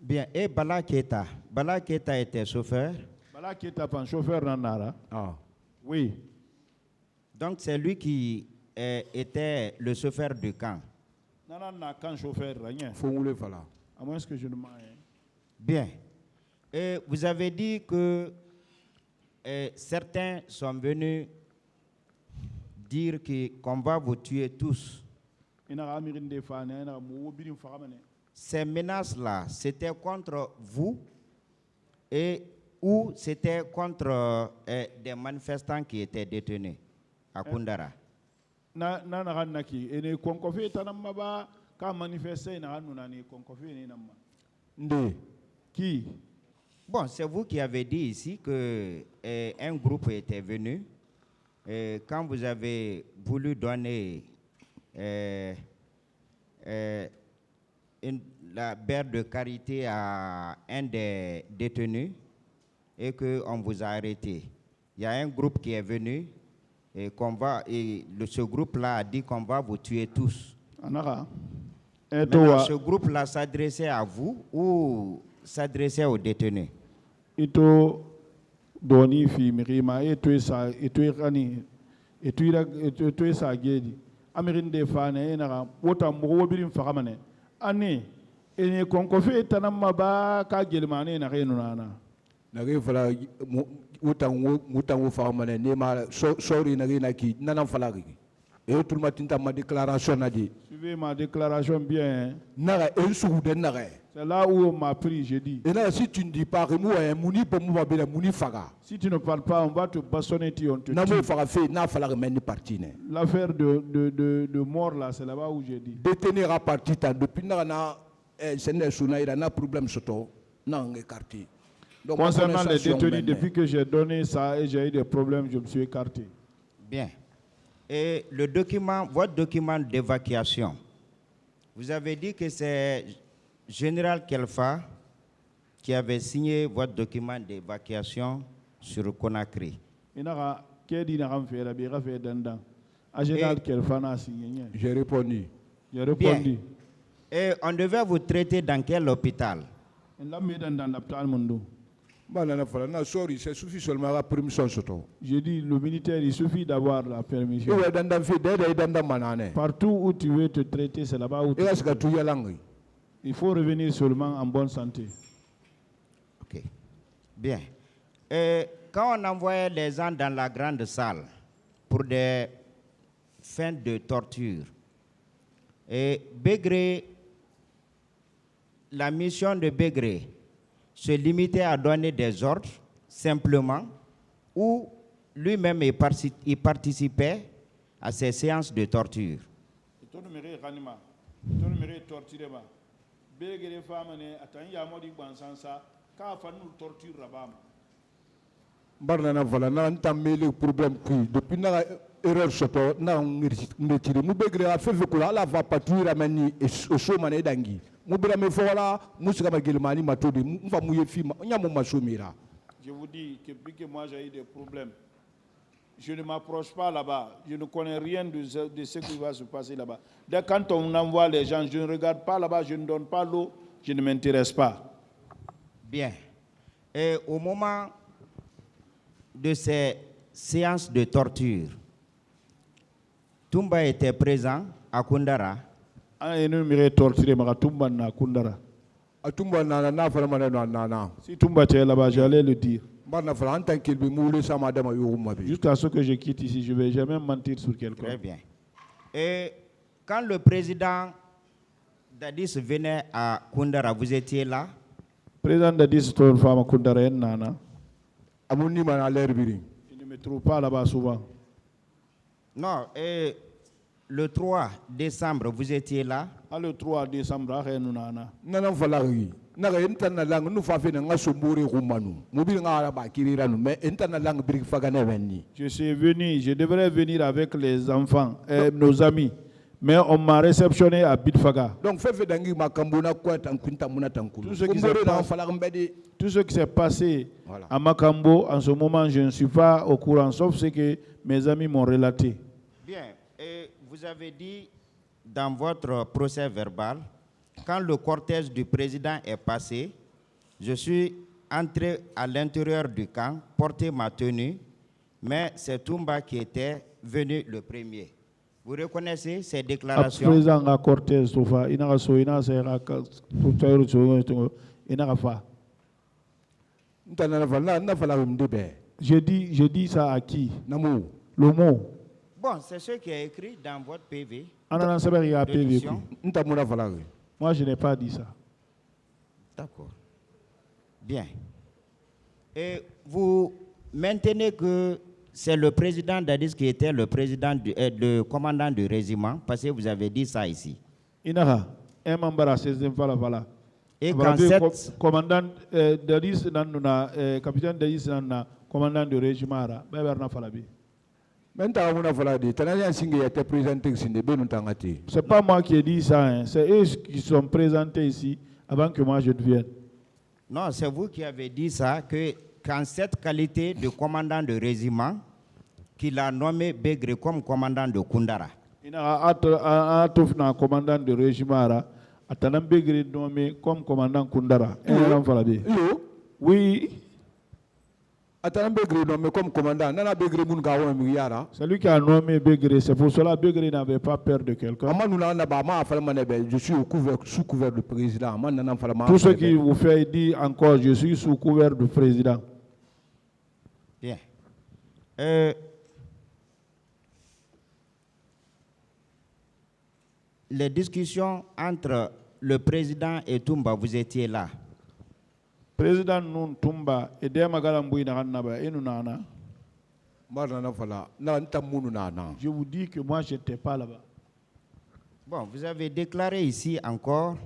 Bien, et Bala Keita. Bala Keita était chauffeur. Bala Keita pan chauffeur Nandara. Ah. Oui. Donc c'est lui qui était le chauffeur du camp. Nana n'a qu'un chauffeur rien. Faut rouler voilà. À moins que je ne m'en. Bien. Et vous avez dit que certains sont venus dire qu'on va vous tuer tous. Ces menaces-là, c'était contre vous ou c'était contre des manifestants qui étaient détenus à Koundara? Qui? Bon, c'est vous qui avez dit ici que un groupe était venu. Quand vous avez voulu donner la bière de carité à un des détenus et qu'on vous a arrêté, il y a un groupe qui est venu et ce groupe-là a dit qu'on va vous tuer tous. Maintenant, ce groupe-là s'adressait à vous ou s'adressait aux détenus? Ito doni fi mirima eto rani eto sa gedi amirin de fane ena wota mo birin fagamane ani ene konkofe tanamma ba ka gelmane na renu nana na ge fala mutango fagamane ne ma sorry na ge na ki nana fala ge e tout ma tinta ma déclaration na di suivez ma déclaration bien na en sou de na c'est là où on m'a pris, j'ai dit. Et là, si tu ne dis pas, si tu ne parles pas, on va te bastonner, on te tue. L'affaire de mort là, c'est là-bas où j'ai dit. Détenir à partir depuis concernant les détenus, depuis que j'ai donné ça et j'ai eu des problèmes, je me suis écarté. Bien. Et le document, votre document d'évacuation, vous avez dit que c'est Général Kelfa qui avait signé votre document d'évacuation sur Conakry. J'ai répondu. Bien. Et on devait vous traiter dans quel hôpital? C'est suffit seulement la permission. J'ai dit, le militaire, il suffit d'avoir la permission. Partout où tu veux te traiter, c'est là-bas où tu veux. Il faut revenir seulement en bonne santé. Ok. Bien. Quand on envoyait les gens dans la grande salle pour des fins de torture, Begré, la mission de Begré se limitait à donner des ordres simplement ou lui-même il participait à ces séances de torture? Belgere famane atan ya modi bansansa ka fanu torture rabam barna vala na ntamele problème qui depuis na erreur soto na ngetiri mu begre a fefe kula ala va patrouille ameni e so mané dangi mu bira me fola musika magelmani matodi mu fa mu yefi nyamu masomira. Je vous dis que depuis que moi j'ai eu des problèmes, je ne m'approche pas là-bas. Je ne connais rien de ce qui va se passer là-bas. Dès quand on envoie les gens, je ne regarde pas là-bas, je ne donne pas l'eau, je ne m'intéresse pas. Bien. Et au moment de ces séances de torture, Toumba était présent à Koundara. Si Toumba était là-bas, j'allais le dire. Jusqu'à ce que je quitte ici, je ne vais jamais mentir sur quelqu'un. Très bien. Et quand le président Dadis venait à Koundara, vous étiez là? Le président Dadis est une femme à Koundara. Il ne me trouve pas là-bas souvent. Non, et le 3 décembre, vous étiez là? Le 3 décembre, je suis venu, je devrais venir avec les enfants, nos amis, mais on m'a réceptionné à Bitfaga. Donc, tout ce qui s'est passé à Makambo, en ce moment, je ne suis pas au courant, sauf ce que mes amis m'ont relaté. Bien, et vous avez dit dans votre procès verbal, quand le cortège du président est passé, Je suis entré à l'intérieur du camp, porté ma tenue, mais c'est Toumba qui était venu le premier. Vous reconnaissez ces déclarations? président a Cortez sofa ina ga so ina sa ga tutayru so ina ga fa. ntana na fala mdebe Je dis ça à qui? namu Le mot. Bon, c'est ce qui est écrit dans votre PV. Ananan sabari ya PV. d'audition. ntamuna fala Moi je n'ai pas dit ça. D'accord. Bien. Et vous maintenez que c'est le président Dadis qui était le président le commandant du régiment, parce que vous avez dit ça ici. Inara, un membre à 16e voilà. Et quand cette... commandant Dadis nanuna capitaine Dadis nanuna commandant du régiment ra Berna Falabi. Maintenant, on a fallu dire, singe était présenté ici, de ben tangati. C'est pas moi qui ai dit ça, hein. C'est eux qui sont présentés ici avant que moi je devienne. Non, c'est vous qui avez dit ça, que qu'en cette qualité de commandant de régiment, qu'il a nommé Begré comme commandant de Koundara. Il a un commandant de régiment ra, Atanam Begré nommé comme commandant Koundara. Oui. Atanam Begré nommé comme commandant, nana Begré moun gawa miyara. C'est lui qui a nommé Begré, c'est pour cela que Begré n'avait pas peur de quelqu'un. Je suis sous couvert du président. Tout ce qui vous fait dire encore, je suis sous couvert du président. Bien. Les discussions entre le président et Toumba, vous étiez là. Président Nun Toumba et Demagalamboui Naranaba et Nunana. Je vous dis que moi, je n'étais pas là-bas. Bon, vous avez déclaré ici encore,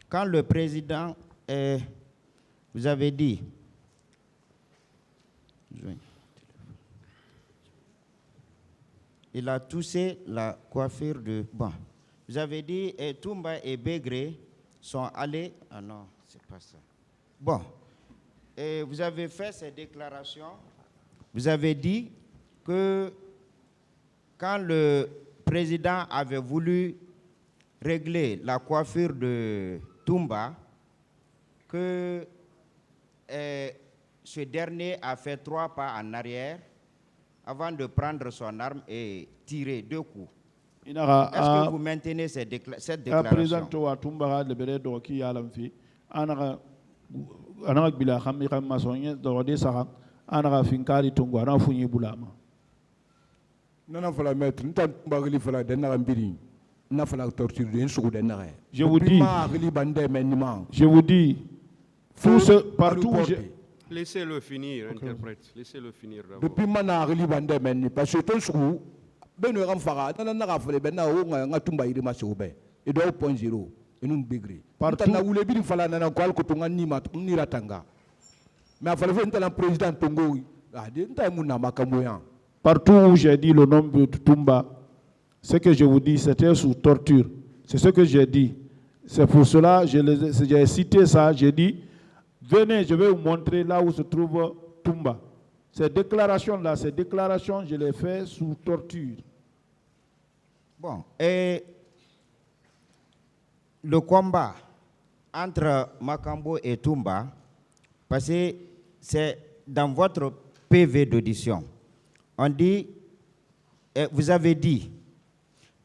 quand le président, vous avez dit, il a toussé la coiffure de... Bon, vous avez dit, Toumba et Begré sont allés... Ah non, c'est pas ça. Bon, et vous avez fait ces déclarations, vous avez dit que quand le président avait voulu régler la coiffure de Toumba, que ce dernier a fait 3 pas en arrière avant de prendre son arme et tirer 2 coups. Est-ce que vous maintenez cette déclaration? Je vous dis, partout où j'ai... Laissez-le finir, interprète. Laissez-le finir d'abord. Depuis maintenant, parce que tout ce coup, ben on fera, on a fait ben on a Toumba il m'a sauvé. Et 2.0 et nous degré. Partout na voulait bien fala na kwal ko tunga ni ratanga. Mais a fallu faire un président Tongo. Ah, nta muna makamoya. Partout où j'ai dit le nom de Toumba, ce que je vous dis, c'était sous torture. C'est ce que j'ai dit. C'est pour cela que j'ai cité ça. J'ai dit, venez, je vais vous montrer là où se trouve Toumba. Ces déclarations-là, je les fais sous torture. Bon, et le combat entre Makambo et Toumba, parce que c'est dans votre PV d'audition, on dit, vous avez dit,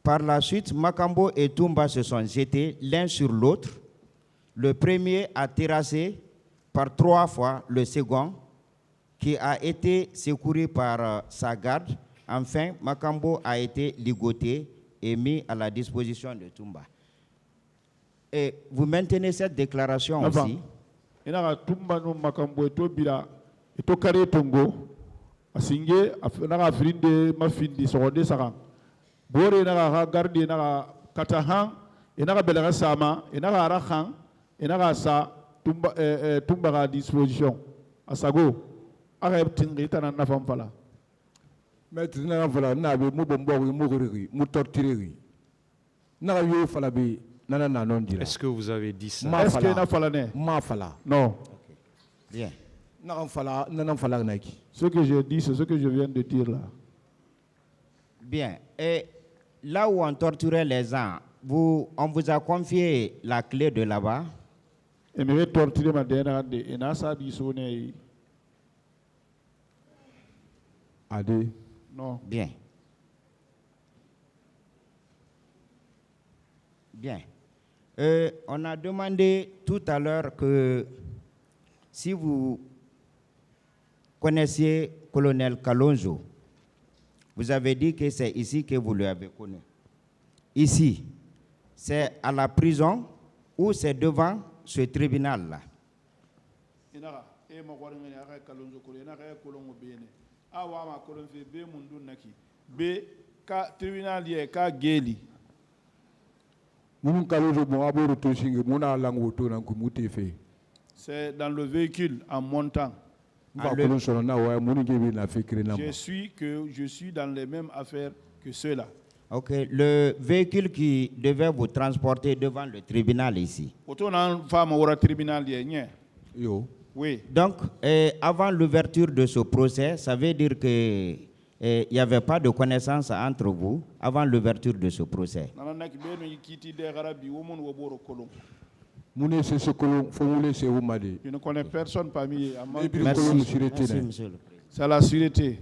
par la suite, Makambo et Toumba se sont jetés l'un sur l'autre. Le premier a terrassé par 3 fois le second, qui a été secouru par sa garde. Enfin, Makambo a été ligoté et mis à la disposition de Toumba. Et vous maintenez cette déclaration aussi? Toumba no Makambo eto bila eto kare tongo asinge na frinde mafindi sorode saka bore na garde na katahan ina belega sama ina arahan ina sa Toumba Toumba à disposition asago arrête tingita na fam fala. Maître na fala na be mo bombo mo gori mo torturer na yo fala be na non dire. Est-ce que vous avez dit ça? Est-ce que na fala ne? Ma fala. Non. Okay. Bien. Na fala na fala na ki. Ce que je dis, c'est ce que je viens de dire là. Bien. Et là où on torturait les gens, on vous a confié la clé de là-bas? Emere tortire ma dena de enasa di sone. Ade. Non. Bien. Bien. On a demandé tout à l'heure que si vous connaissiez colonel Kalonzo, vous avez dit que c'est ici que vous l'avez connu. Ici, c'est à la prison ou c'est devant ce tribunal-là? C'est dans le véhicule en montant. Je suis dans les mêmes affaires que ceux-là. Ok, le véhicule qui devait vous transporter devant le tribunal ici. Oui. Donc, avant l'ouverture de ce procès, ça veut dire qu'il n'y avait pas de connaissance entre vous avant l'ouverture de ce procès. Je ne connais personne parmi eux. Merci, monsieur le Président. C'est la sûreté.